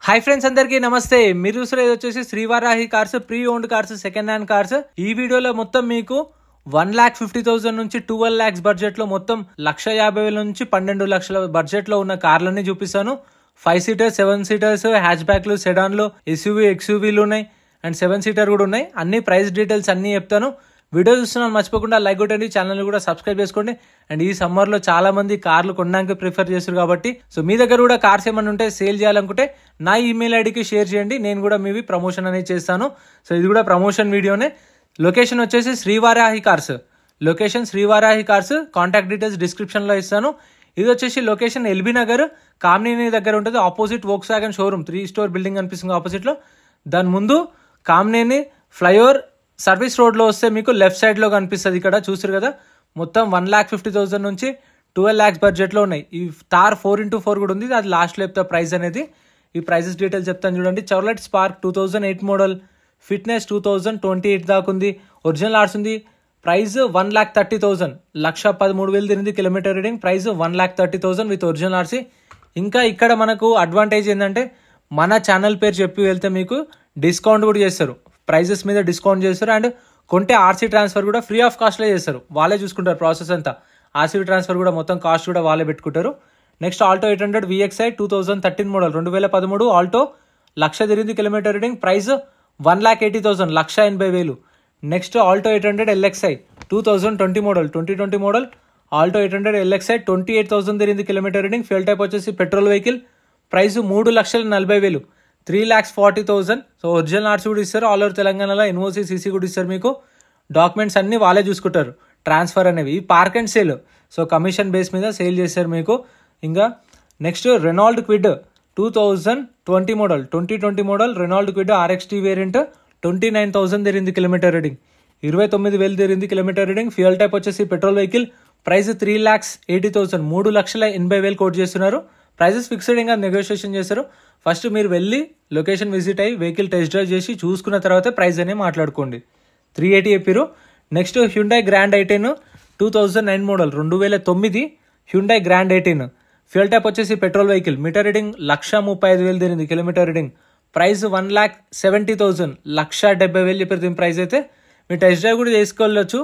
Hi friends, అందరికీ నమస్తే. మీరు చూసిన ఇది వచ్చేసి Srivarahi cars, pre owned cars, second hand cars. ఈ వీడియోలో మొత్తం మీకు 1,50,000 నుంచి 12 lakhs బడ్జెట్ లో మొత్తం 1,50,000 నుంచి 12 లక్షల బడ్జెట్ లో ఉన్న కార్లన్నీ చూపిస్తాను. 5 సీటర్స్, 7 సీటర్స్, హ్యాచ్ బ్యాక్లు, సెడాన్లు, ఎస్యూవీ, ఎక్స్యూవీలు ఉన్నాయి అండ్ 7 సీటర్ కూడా ఉన్నాయి. అన్ని ప్రైస్ డీటెయిల్స్ అన్ని చెప్తాను. వీడియో చూస్తున్నాను మర్చిపోకుండా లైక్ కొట్టండి, ఛానల్ కూడా సబ్స్క్రైబ్ చేసుకోండి. అండ్ ఈ సమ్మర్ లో చాలా మంది కార్లు కొనడానికి ప్రిఫర్ చేస్తారు కాబట్టి సో మీ దగ్గర కూడా కార్స్ ఏమైనా ఉంటే సేల్ చేయాలనుకుంటే నా ఈమెయిల్ ఐడికి షేర్ చేయండి. నేను కూడా మీవి ప్రమోషన్ అనేది చేస్తాను. సో ఇది కూడా ప్రమోషన్ వీడియోనే. లొకేషన్ వచ్చేసి Srivarahi cars. Location Srivarahi cars. Contact details description లో ఇస్తాను. ఇది వచ్చేసి లొకేషన్ ఎల్బీ నగర్ కామినేని దగ్గర ఉంటుంది. Opposite Volkswagen showroom 3 store building కనిపిస్తుంది ఆపోజిట్ లో. దాని ముందు కామినేని ఫ్లైఓవర్ సర్వీస్ రోడ్ లో వస్తే మీకు లెఫ్ట్ సైడ్ లో కనిపిస్తుంది. ఇక్కడ చూసారు కదా, మొత్తం 1,50,000 నుంచి 12 lakhs బడ్జెట్ లో ఉన్నాయి. ఈ థార్ 4x4 కూడా ఉంది. అది లాస్ట్ లో చెప్తా ప్రైస్ అనేది. ఈ ప్రైసెస్ డీటెయిల్స్ చెప్తాను చూడండి. చవర్లెట్ స్పార్క్ 2008 మోడల్, ఫిట్నెస్ 2028 దాకా ఉంది. ఒరిజినల్ ఆర్ట్స్ ఉంది. ప్రైస్ 1,30,000, 1,13,000 తిరిగింది kilometre reading. Price 1,30,000 with original RC. ఇంకా ఇక్కడ మనకు అడ్వాంటేజ్ ఏంటంటే మన ఛానల్ పేరు చెప్పి వెళ్తే మీకు డిస్కౌంట్ కూడా చేస్తారు. ప్రైజెస్ మీద డిస్కౌంట్ చేస్తారు. అండ్ కొంటే ఆర్సీ ట్రాన్స్ఫర్ కూడా ఫ్రీ ఆఫ్ కాస్ట్లో చేస్తారు. వాళ్ళే చూసుకుంటారు ప్రాసెస్ అంతా. ఆర్సీ ట్రాన్స్ఫర్ కూడా మొత్తం కాస్ట్ కూడా వాళ్ళే పెట్టుకుంటారు. Next Alto 800 VXI 2013 model, 2013 Alto 1,00,000 తిరిగింది kilometre reading. Price 1,80,000, 1,80,000. Next Alto 800 LXI 2020 model, 2020 model Alto 800 LXI 28,000 తిరిగింది కిలోమీటర్ రీడింగ్. ఫ్యూల్ టైప్ వచ్చేసి petrol vehicle. Price 3,40,000, 3,40,000. So original ఆర్ట్స్ కూడా ఇస్తారు. ఆల్ ఓవర్ తెలంగాణలో ఎన్ఓసి, సిసి కూడా ఇస్తారు మీకు. డాక్యుమెంట్స్ అన్ని వాళ్ళే చూసుకుంటారు. ట్రాన్స్ఫర్ అనేవి park and sale. So commission base మీద సేల్ చేస్తారు మీకు. ఇంకా next Renault Kwid 2020 model, 2020 model Renault Kwid RXT variant 29,000 తిరిగింది కిలోమీటర్ రీడింగ్. 29,000 తిరిగింది కిలోమీటర్ రీడింగ్. ఫ్యూయల్ టైప్ వచ్చేసి పెట్రోల్ వెహికల్. ప్రైస్ 3,80,000, 3,80,000 కోట్ చేస్తున్నారు. ప్రైజెస్ ఫిక్స్డ్, ఇంకా నెగోషియేషన్ చేస్తారు. ఫస్ట్ మీరు వెళ్ళి లొకేషన్ విజిట్ అయ్యి వెహికల్ టెస్ట్ డ్రైవ్ చేసి చూసుకున్న తర్వాత ప్రైస్ అనేది మాట్లాడుకోండి. 380 చెప్పారు. Next Hyundai Grand i10 2009 model, 2009 Hyundai Grand i10. Fuel type వచ్చేసి పెట్రోల్ వెహికల్. మీటర్ రీడింగ్ 1,35,000 తిరిగింది కిలోమీటర్ రీడింగ్. ప్రైస్ 1,70,000, 1,70,000 చెప్పారు దీని ప్రైస్ అయితే. మీరు టెస్ట్ డ్రైవ్ కూడా చేసుకోవచ్చు,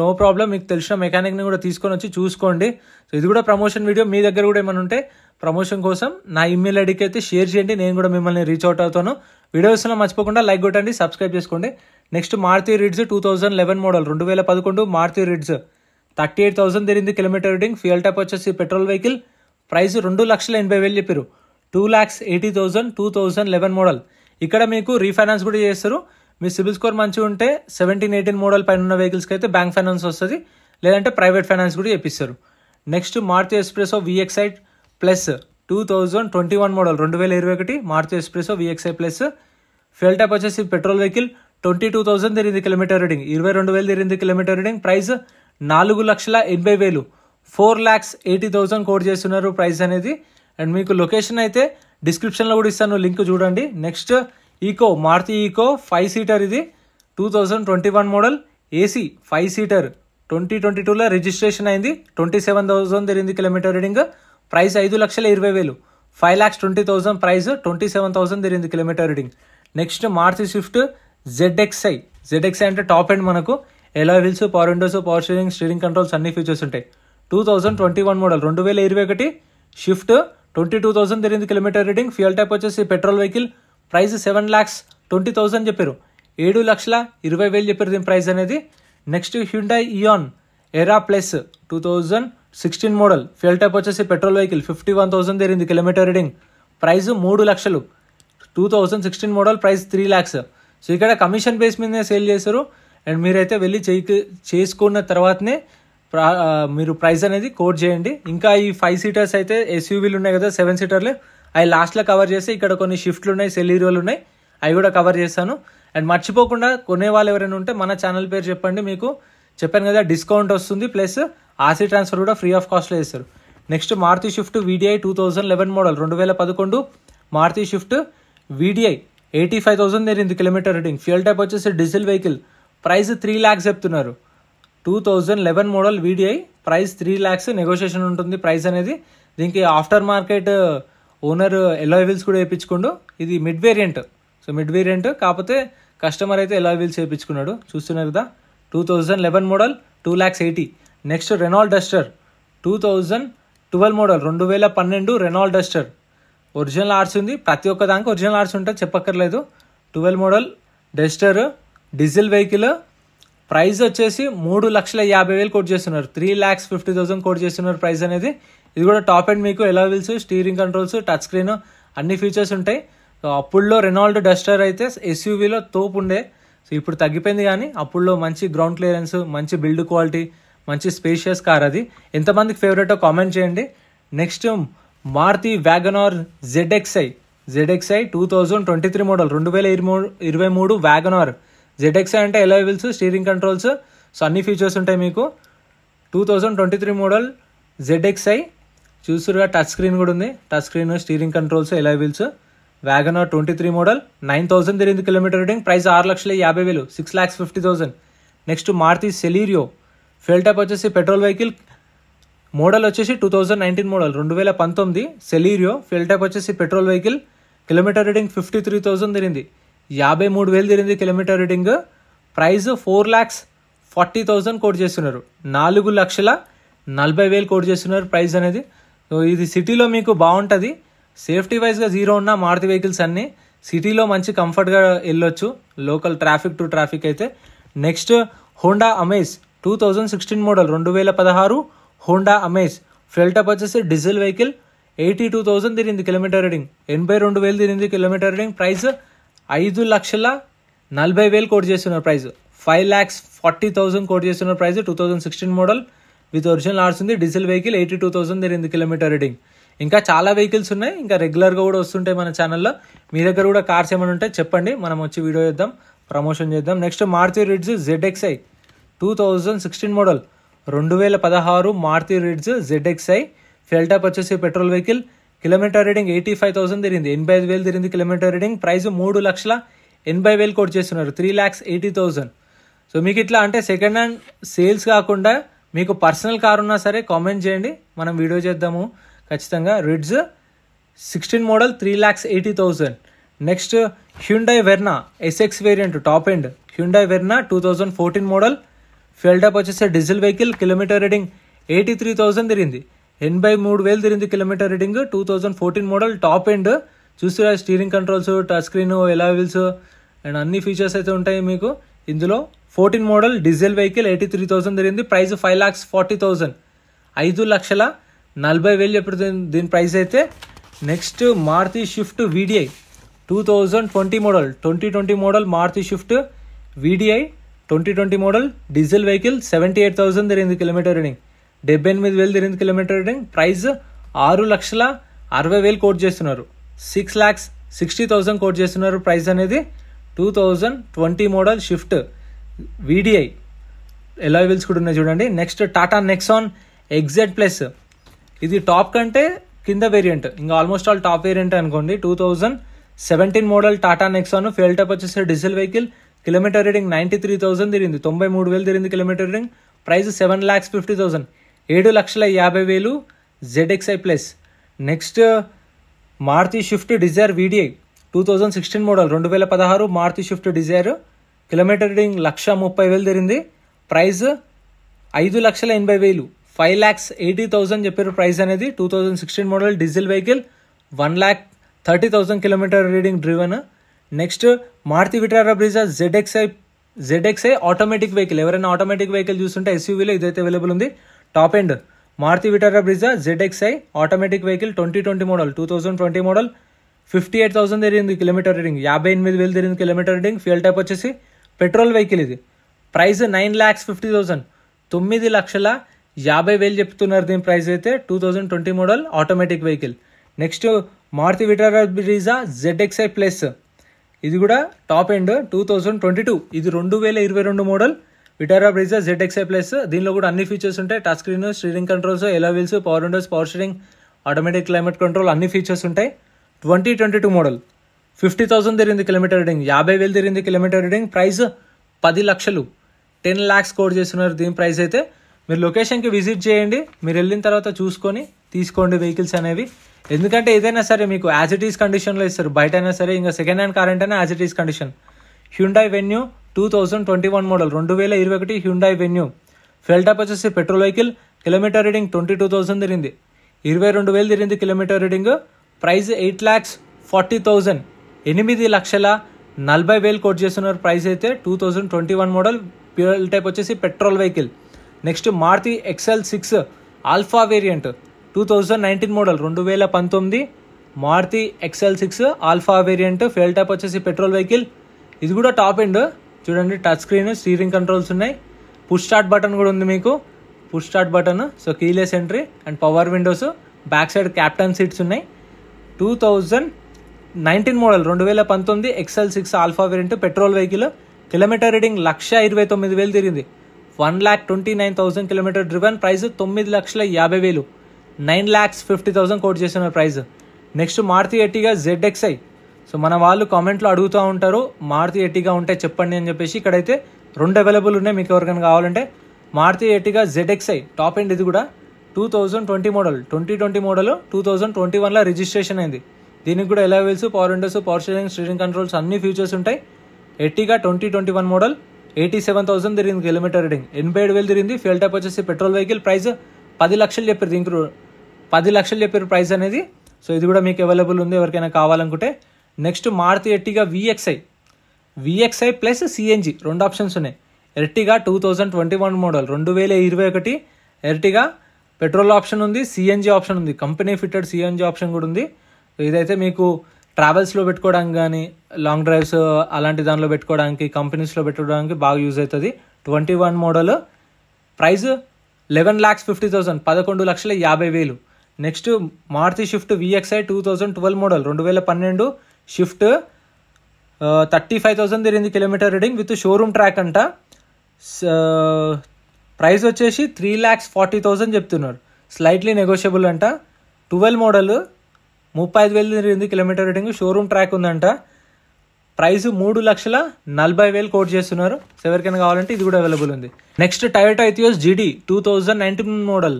నో ప్రాబ్లం. మీకు తెలిసిన మెకానిక్ని కూడా తీసుకొని వచ్చి చూసుకోండి. సో ఇది కూడా ప్రమోషన్ వీడియో. మీ దగ్గర కూడా ఏమైనా ఉంటే ప్రమోషన్ కోసం నా ఈమెయిల్ ఐడికి అయితే షేర్ చేయండి. నేను కూడా మిమ్మల్ని రీచ్ అవుట్ అవుతాను. వీడియోస్లో మర్చిపోకుండా లైక్ కొట్టండి, సబ్స్క్రైబ్ చేసుకోండి. Next Maruti Ritz 2011 model, 2011 Maruti Ritz 38,000 తిరిగింది కిలోమీటర్ రీడింగ్. ఫ్యూయల్ టైప్ వచ్చేసి పెట్రోల్ వెహికల్. ప్రైస్ 2,80,000 చెప్పారు. 2,80,000, 2011 మోడల్. ఇక్కడ మీకు రీఫైనాన్స్ కూడా చేస్తారు. మీ సిబిల్ స్కోర్ మంచిగా ఉంటే 17-18 మోడల్ పైన ఉన్న వెహికల్స్కి అయితే బ్యాంక్ ఫైనాన్స్ వస్తుంది, లేదంటే ప్రైవేట్ ఫైనాన్స్ కూడా చేపిస్తారు. Next Maruti Espresso VXI plus 2021 model, 2021 Maruti Espresso VXI plus. Fuel type వచ్చేసి పెట్రోల్ వెహికల్. 22,000 తిరిగింది కిలోమీటర్ రీడింగ్. 22,000 తిరిగింది కిలోమీటర్ రీడింగ్. ప్రైస్ 4,80,000, 4,80,000 కోట్ చేస్తున్నారు ప్రైస్ అనేది. అండ్ మీకు లొకేషన్ అయితే డిస్క్రిప్షన్లో కూడా ఇస్తాను, లింక్ చూడండి. Next Eeco, Maruti Eeco 5 seater. ఇది 2021 మోడల్ AC 5 సీటర్. 2022లో రిజిస్ట్రేషన్ అయింది. 27,000 తిరిగింది కిలోమీటర్ రీడింగ్. Price 5,20,000, 5,20,000 price. 27,000 తిరిగింది kilometre reading. Next Maruti Swift ZXI. ZXI అంటే టాప్ ఎండ్. మనకు alloy wheels, power windows, power steering controls అన్ని ఫీచర్స్ ఉంటాయి. 2021 మోడల్, 2021 షిఫ్ట్. 22,000 తిరిగింది కిలోమీటర్ రీడింగ్. ఫ్యూయల్ టైప్ వచ్చేసి పెట్రోల్ వెహికల్. ప్రైస్ 7,20,000 చెప్పారు. 7,20,000 చెప్పారు దీని ప్రైస్ అనేది. Next Hyundai Eon Era plus 2016 model. Fuel type వచ్చేసి పెట్రోల్ వెహికల్. 51,000 తిరిగింది kilometre reading. Price 3,00,000. 2016 model. Price 3 lakhs. So ఇక్కడ కమిషన్ బేస్ మీదనే సేల్ చేస్తారు. అండ్ మీరైతే వెళ్ళి చేసుకున్న తర్వాతనే మీరు ప్రైస్ అనేది కోట్ చేయండి. ఇంకా ఈ 5 సీటర్స్ అయితే ఎస్యూవీలు ఉన్నాయి కదా, 7 సీటర్లు, అవి లాస్ట్లో కవర్ చేస్తే ఇక్కడ కొన్ని షిఫ్ట్లు ఉన్నాయి, సెలీరియోలు ఉన్నాయి, అవి కూడా కవర్ చేస్తాను. అండ్ మర్చిపోకుండా కొనే వాళ్ళు ఎవరైనా ఉంటే మన ఛానల్ పేరు చెప్పండి. మీకు చెప్పాను కదా డిస్కౌంట్ వస్తుంది, ప్లస్ ఆర్సీ ట్రాన్స్ఫర్ కూడా ఫ్రీ ఆఫ్ కాస్ట్లో చేస్తారు. Next Maruti Swift VDI 2011 model, 2011 Maruti Swift VDI 85,000 తిరిగింది కిలోమీటర్ రీడింగ్. ఫ్యూయల్ టైప్ వచ్చేసి డీజిల్ వెహికల్. ప్రైస్ 3 lakhs చెప్తున్నారు. 2011 model VDI. Price 3 lakhs. Negotiation ఉంటుంది ప్రైస్ అనేది. దీనికి after market owner alloy wheels కూడా వేయించుకుండు. ఇది mid variant. So mid variant కాకపోతే కస్టమర్ అయితే ఎలాయ్ వీల్స్ వేయించుకున్నాడు. చూస్తున్నారు కదా, 2011 model 2,80,000. Next Renault Duster 2012 model 2012 Renault Duster. Original ఆర్స్ ఉంది, ప్రతి ఒక్క దానికి ఒరిజినల్ ఆర్స్ ఉంటుంది, చెప్పక్కర్లేదు. 12 model Duster diesel vehicle. Price వచ్చేసి 3,50,000 కోట్ చేస్తున్నారు. 3,50,000 కోట్ చేస్తున్నారు ప్రైస్ అనేది. ఇది కూడా టాప్ అండ్ మీకు alloy wheels, steering controls, touch screen అన్ని ఫీచర్స్ ఉంటాయి. సో అప్పుడులో రెనాల్డ్ డస్టర్ అయితే ఎస్యూవీలో తోపు ఉండే. సో ఇప్పుడు తగ్గిపోయింది, కానీ అప్పుడులో మంచి గ్రౌండ్ క్లియరెన్స్, మంచి బిల్డ్ క్వాలిటీ, మంచి స్పేషియస్ కార్. అది ఎంతమందికి ఫేవరెటో కామెంట్ చేయండి. Next Maruti Wagon R ZXi 2023 model 2023 Wagon R. ZXi అంటే alloy wheels, steering controls, so అన్ని ఫీచర్స్ ఉంటాయి మీకు. 2023 మోడల్ ZXi చూస్తురుగా, టచ్ స్క్రీన్ కూడా ఉంది. Touch screen, steering controls, alloy wheels. Wagon R 23 model 9,000 తిరిగింది kilometre reading. Price 6,50,000, 6,50,000. Next Maruti Celerio fuel type వచ్చేసి petrol vehicle. Model వచ్చేసి 2019 మోడల్ 2019 సెలీరియో. ఫెల్ టైప్ వచ్చేసి పెట్రోల్ వెహికల్. కిలోమీటర్ రీడింగ్ 53,000 తిరిగింది, 53,000 తిరిగింది కిలోమీటర్ రీడింగ్. ప్రైస్ 4,40,000 కోట్ చేస్తున్నారు. 4,40,000 coat చేస్తున్నారు ప్రైస్ అనేది. So ఇది సిటీలో మీకు బాగుంటుంది. సేఫ్టీ వైజ్గా జీరో ఉన్న మారుతి వెహికల్స్ అన్నీ సిటీలో మంచి కంఫర్ట్గా వెళ్ళొచ్చు, లోకల్ ట్రాఫిక్ టు ట్రాఫిక్ అయితే. Next Honda amaze 2016 model 2016 Honda amaze. ఫెల్ టైప్ వచ్చేసి డీజిల్ వెహికల్. 82,000 తిరిగింది కిలోమీటర్ రీడింగ్, 82,000 తిరిగింది కిలోమీటర్ రీడింగ్. ప్రైస్ 5,40,000 కోట్ చేస్తున్నారు ప్రైస్. 5,40,000 కోట్ చేస్తున్నారు ప్రైస్. 2016 మోడల్ విత్ ఒరిజినల్ ఆర్స్ ఉంది. డీజిల్ వెహికల్ 82,000 తిరిగింది కిలోమీటర్ రీడింగ్. ఇంకా చాలా వెహికల్స్ ఉన్నాయి, ఇంకా రెగ్యులర్గా కూడా వస్తుంటాయి మన ఛానల్లో. మీ దగ్గర కూడా కార్స్ ఏమైనా ఉంటే చెప్పండి, మనం వచ్చి వీడియో చేద్దాం, ప్రమోషన్ చేద్దాం. Next Maruti Ritz ZXi 2016 model 2016 Maruti Ritz ZXi. Fuel type వచ్చేసి పెట్రోల్ వెహికల్. కిలోమీటర్ రీడింగ్ 85,000 తిరిగింది, 85,000 తిరిగింది కిలోమీటర్ రీడింగ్. ప్రైస్ 3,80,000 కోట్ చేస్తున్నారు, 3,80,000. సో మీకు ఇట్లా అంటే సెకండ్ హ్యాండ్ సేల్స్ కాకుండా మీకు పర్సనల్ కార్ ఉన్నా సరే కామెంట్ చేయండి, మనం వీడియో చేద్దాము ఖచ్చితంగా. Ritz 16 model 3,80,000. Next Hyundai Verna SX variant top end. Hyundai Verna 2014 model. Fuel type వచ్చేసి డీజిల్ వెహికల్. కిలోమీటర్ రీడింగ్ 83,000 తిరిగింది, 83,000 తిరిగింది kilometre reading. 2014 model top end. చూస్తే steering controls, touch screen, alloy wheels and అన్ని features అయితే ఉంటాయి మీకు ఇందులో. 14 model diesel vehicle 83,000 తిరిగింది. ప్రైస్ 5,40,000, 5,40,000 చెప్పారు దీని ప్రైస్ అయితే. Next Maruti Swift VDI 2020 model 2020 model Maruti Swift VDI 2020 model diesel vehicle. 78,000 తిరిగింది కిలోమీటర్ రీడింగ్, 78,000 తిరిగింది కిలోమీటర్ రీడింగ్. ప్రైస్ 6,60,000 కోట్ చేస్తున్నారు, 6,60,000 కోట్ చేస్తున్నారు ప్రైస్ అనేది. 2020 model shift VDI. Alloy wheels కూడా ఉన్నాయి చూడండి. Next Tata Nexon XZ+. ఇది టాప్ కంటే కింద వేరియంట్, ఇంకా ఆల్మోస్ట్ ఆల్ టాప్ వేరియంట్ అనుకోండి. 2017 model Tata Nexon. Fuel type వచ్చేసి డీజిల్ వెహికల్. కిలోమీటర్ రీడింగ్ 93,000 తిరిగింది, 93,000 తిరిగింది kilometre reading. Price 7,50,000, 7,50,000 ZXi+. Next Maruti Swift Dzire VDI 2016 model 2016 Maruti Swift Dzire. Kilometre reading 1,30,000 తిరిగింది. ప్రైస్ 5,80,000, 5,80,000 చెప్పారు ప్రైస్ అనేది. 2016 model diesel vehicle. 1,30,000 kilometre reading driven. Next Maruti Vitara Brezza ZXi automatic vehicle. ఎవరైనా automatic vehicle చూస్తుంటే SUVలో ఇదైతే available ఉంది. Top end Maruti Vitara Brezza ZXi automatic vehicle. 2020 model 2020 model 58,000 తిరిగింది kilometre reading, 58,000 తిరిగింది కిలోమీటర్ రీడింగ్. ఫ్యూయల్ టైప్ వచ్చేసి petrol vehicle. ఇది price 9,50,000, 9,50,000 చెప్తున్నారు దీని ప్రైస్ అయితే. 2020 model automatic vehicle. Next Maruti Vitara Brezza ZXi+. ఇది కూడా టాప్ ఎండ్ 2022. ఇది 2022 మోడల్ విటారా బ్రీజా ZXi+. దీనిలో కూడా అన్ని ఫీచర్స్ ఉంటాయి, touch screen, steering controls, alloy wheels, power windows, power steering, automatic climate control అన్ని ఫీచర్స్ ఉంటాయి. 2022 మోడల్ 50,000 తిరిగింది కిలోమీటర్ రీడింగ్, 50,000 తిరిగింది కిలోమీటర్ రీడింగ్. ప్రైస్ 10 లక్షలు, 10 lakhs కోట్ చేస్తున్నారు దీని ప్రైస్ అయితే. మీరు లొకేషన్కి విజిట్ చేయండి, మీరు వెళ్ళిన తర్వాత చూసుకొని తీసుకోండి వెహికల్స్ అనేవి. ఎందుకంటే ఏదైనా సరే మీకు యాజ్ ఇట్ ఈస్ కండిషన్లో ఇస్తారు, బయట అయినా సరే. ఇంకా సెకండ్ హ్యాండ్ కార్ అంటేనే as it is condition. Hyundai Venue 2021 model, 2021 Hyundai Venue. Fuel type వచ్చేసి పెట్రోల్ వెహికల్. కిలోమీటర్ రీడింగ్ 22,000 తిరిగింది, 22,000 తిరిగింది కిలోమీటర్ రీడింగ్. ప్రైస్ 8,40,000, 8,40,000 కోట్ చేస్తున్నారు. ప్రైస్ అయితే 2021 మోడల్, ఫ్యూయల్ టైప్ వచ్చేసి petrol vehicle. Next Maruti XL6 Alpha variant 2019 model, 2019 Maruti XL6 Alpha variant. Fuel type వచ్చేసి petrol vehicle. ఇది కూడా top end చూడండి, టచ్ స్క్రీన్, స్టీరింగ్ కంట్రోల్స్ ఉన్నాయి, పుష్ స్టార్ట్ బటన్ కూడా ఉంది మీకు, push start button. So keyless entry and power windows. Back side captain seats ఉన్నాయి. 2019 model, 2019 XL6 Alpha variant petrol vehicle. Kilometre reading 1,29,000 తిరిగింది, 1,29,000 kilometre driven. Price 9,50,000, 9,50,000 quote చేస్తున్న price. Next Maruti Ertiga ZXi. So మన వాళ్ళు కామెంట్లో అడుగుతూ ఉంటారు మారుతి ఎర్టిగా ఉంటే చెప్పండి అని చెప్పేసి. ఇక్కడైతే 2 అవైలబుల్ ఉన్నాయి, మీకు ఎవరికైనా కావాలంటే. Maruti Ertiga ZXi top end. ఇది కూడా 2020 మోడల్, 2020 మోడల్, 2021లో రిజిస్ట్రేషన్ అయింది. దీనికి కూడా ఎలా wheels, power windows, power steering controls అన్ని ఫీచర్స్ ఉంటాయి. ఎర్టిగా 2021 మోడల్, 87,000 తిరిగింది కిలోమీటర్ రీడింగ్, 87,000 తిరిగింది. ఫ్యూయల్ టైప్ వచ్చేసి పెట్రోల్ వెహికల్. ప్రైస్ 10 లక్షలు చెప్పారు, దీనికి 10 లక్షలు చెప్పారు ప్రైస్ అనేది. సో ఇది కూడా మీకు అవైలబుల్ ఉంది ఎవరికైనా కావాలనుకుంటే. Next Maruti Ertiga VXi plus CNG 2 options ఉన్నాయి. Ertiga 2021 model, 2021 Ertiga petrol option ఉంది, CNG ఆప్షన్ ఉంది, కంపెనీ ఫిట్టెడ్ CNG ఆప్షన్ కూడా ఉంది. ఇదైతే మీకు ట్రావెల్స్లో పెట్టుకోవడానికి కానీ, లాంగ్ డ్రైవ్స్ అలాంటి దానిలో పెట్టుకోవడానికి, కంపెనీస్లో పెట్టుకోవడానికి బాగా యూజ్ అవుతుంది. 21 model. Price 11,50,000, 11,50,000. Next Maruti Swift VXi 2012 model, 2012 Swift 35,000 తిరిగింది kilometre reading with showroom track అంట. ప్రైస్ వచ్చేసి 3,40,000 చెప్తున్నారు, స్లైట్లీ నెగోషియబుల్ అంట. 12 మోడల్, 35,000 తిరిగింది కిలోమీటర్ రీడింగ్, షోరూమ్ ట్రాక్ ఉందంట. ప్రైస్ 3,40,000 కోట్ చేస్తున్నారు. సో ఎవరికైనా కావాలంటే ఇది కూడా అవైలబుల్ ఉంది. Next Toyota Etios GD 2019 model,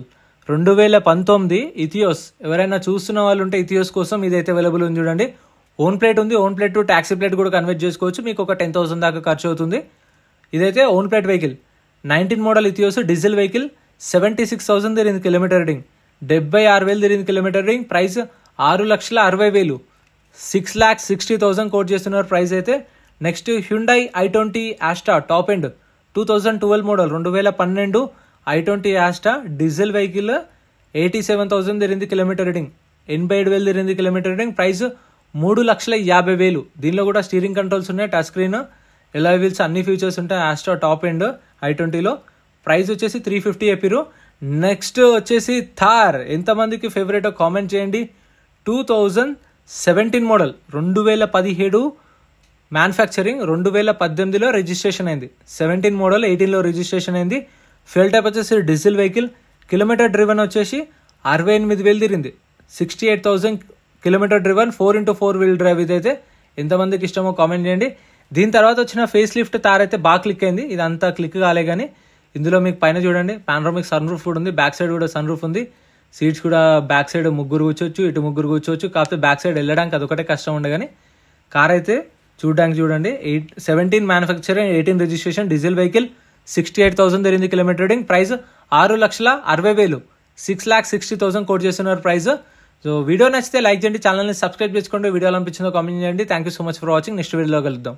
2019 Etios. ఎవరైనా చూస్తున్న వాళ్ళు ఉంటే ఇథియోస్ కోసం ఇదైతే అవైలబుల్ ఉంది చూడండి. ఓన్ ప్లేట్ ఉంది, own plate to taxi plate కూడా కన్వర్ట్ చేసుకోవచ్చు. మీకు ఒక 10,000 దాకా ఖర్చు అవుతుంది. ఇదైతే own plate vehicle. 19 model Etios diesel vehicle. 76,000 తిరిగింది కిలోమీటర్ రీడింగ్, 76,000 తిరిగింది కిలోమీటర్ రీడింగ్. ప్రైస్ 6,60,000, 6,60,000 కోట్ చేస్తున్నారు ప్రైస్ అయితే. Next Hyundai i20 Asta top end 2012 model, 2012 i20 Asta diesel vehicle. 87,000 తిరిగింది కిలోమీటర్ రీడింగ్, 87,000 తిరిగింది కిలోమీటర్ రీడింగ్. ప్రైస్ 3,50,000. దీనిలో కూడా స్టీరింగ్ కంట్రోల్స్ ఉన్నాయి, touch screen, ఎలా వీల్స్ అన్ని ఫీచర్స్ ఉంటాయి. ఆస్ట్రా టాప్ ఎండ్ i20లో. ప్రైస్ వచ్చేసి 350 చెప్పారు. నెక్స్ట్ వచ్చేసి థార్. ఎంతమందికి ఫేవరెట్ కామెంట్ చేయండి. 2017 మోడల్, 2017 మ్యానుఫ్యాక్చరింగ్, 2018లో రిజిస్ట్రేషన్ అయింది. 17 మోడల్ 18లో రిజిస్ట్రేషన్ అయింది. ఫ్యూయల్ టైప్ వచ్చేసి డీజిల్ వెహికల్. కిలోమీటర్ డ్రివెన్ వచ్చేసి 68,000 తిరిగింది, 68,000 kilometre driven. 4x4 wheel drive. ఇదైతే ఎంతమందికి ఇష్టమో కామెంట్ చేయండి. దీని తర్వాత వచ్చిన ఫేస్ లిఫ్ట్ తార్ అయితే బాగా క్లిక్ అయింది. ఇదంతా క్లిక్ కాలే కానీ ఇందులో మీకు పైన చూడండి పానోరామిక్ సన్ రూఫ్ కూడా ఉంది, బ్యాక్ సైడ్ కూడా సన్ రూఫ్ ఉంది. సీట్స్ కూడా బ్యాక్ సైడ్ 3 కూర్చోవచ్చు, ఇటు 3 కూర్చోవచ్చు. కాకపోతే బ్యాక్ సైడ్ వెళ్ళడానికి అదొకటే కష్టం ఉండే కానీ కార్ అయితే చూడడానికి చూడండి. 17 మ్యానుఫ్యాక్చరింగ్, 18 రిజిస్ట్రేషన్, డీజిల్ వెహికల్. 68,000 తిరిగింది కిలోమీటర్ రీడింగ్. ప్రైస్ 6,60,000, 6,60,000 కోట్ చేస్తున్నారు ప్రైస్. సో వీడియో నచ్చితే లైక్ చేయండి, ఛానల్ని సబ్స్క్రైబ్ చేసుకోండి. వీడియో అనిపించిందో కామెంట్ చేయండి. Thank you so much for watching. Next వీడియోలో కలుద్దాం.